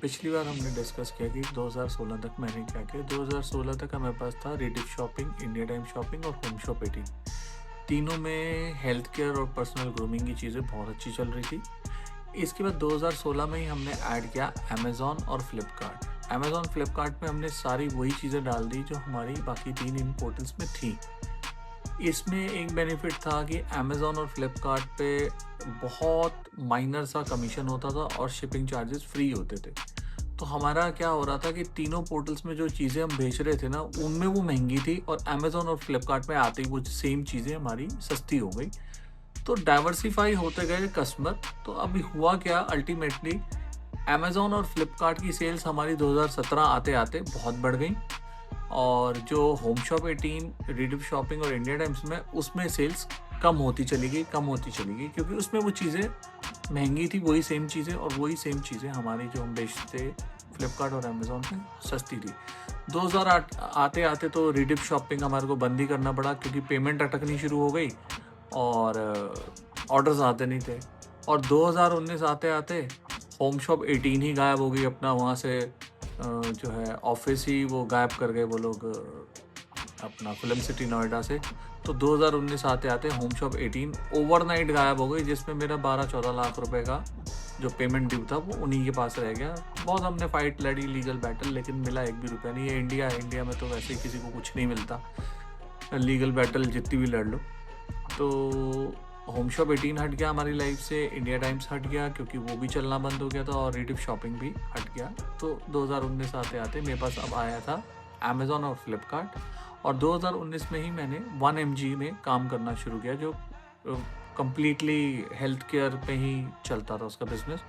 पिछली बार हमने डिस्कस किया कि 2016 तक मैंने क्या किया। 2016 तक हमारे पास था Rediff shopping, India time shopping और होम शॉप 18। तीनों में हेल्थ केयर और पर्सनल ग्रूमिंग की चीज़ें बहुत अच्छी चल रही थी। इसके बाद 2016 में ही हमने ऐड किया अमेज़ॉन और फ्लिपकार्ट। अमेज़ॉन फ्लिपकार्ट में हमने सारी वही चीज़ें डाल दी जो हमारी बाकी 3 इन पोर्टल्स में थी। इसमें एक बेनिफिट था कि अमेज़ॉन और फ्लिपकार्ट पे बहुत माइनर सा कमीशन होता था और शिपिंग चार्जेस फ्री होते थे। तो हमारा क्या हो रहा था कि तीनों पोर्टल्स में जो चीज़ें हम बेच रहे थे ना, उनमें वो महंगी थी और अमेज़ॉन और फ्लिपकार्ट में आते ही वो सेम चीज़ें हमारी सस्ती हो गई। तो डाइवर्सिफाई होते गए कस्टमर। तो अभी हुआ क्या, अल्टीमेटली अमेज़ॉन और फ्लिपकार्ट की सेल्स हमारी 2017 आते-आते बहुत बढ़ गई और जो होम शॉप 18, रिडिफ शॉपिंग और इंडिया टाइम्स में, उसमें सेल्स कम होती चली गई क्योंकि उसमें वो चीज़ें महंगी थी, वही सेम चीज़ें, और वही सेम चीज़ें हमारी जो हम बेचते फ्लिपकार्ट और अमेज़ॉन पे सस्ती थी। 2008 आते-आते तो रिडिफ शॉपिंग हमारे को बंद ही करना पड़ा क्योंकि पेमेंट अटकनी शुरू हो गई और ऑर्डर्स आते नहीं थे। और 2019 आते-आते होम शॉप 18 ही गायब हो गई अपना वहाँ से, जो है ऑफिस ही वो गायब कर गए वो लोग, अपना फिल्म सिटी नोएडा से। तो 2019 आते-आते होम शॉप 18 ओवरनाइट गायब हो गई, जिसमें मेरा 12-14 लाख रुपए का जो पेमेंट ड्यू था वो उन्हीं के पास रह गया। बहुत हमने फाइट लड़ी, लीगल बैटल, लेकिन मिला एक भी रुपया नहीं। ये इंडिया है, इंडिया में तो वैसे ही किसी को कुछ नहीं मिलता, लीगल बैटल जितनी भी लड़ लो। तो होम शॉप 18 हट गया हमारी लाइफ से, इंडिया टाइम्स हट गया क्योंकि वो भी चलना बंद हो गया था और रिडिफ शॉपिंग भी हट गया। तो 2019 आते-आते मेरे पास अब आया था अमेज़ॉन और फ्लिपकार्ट, और 2019 में ही मैंने 1mg में काम करना शुरू किया, जो कंप्लीटली हेल्थ केयर पे ही चलता था उसका बिज़नेस।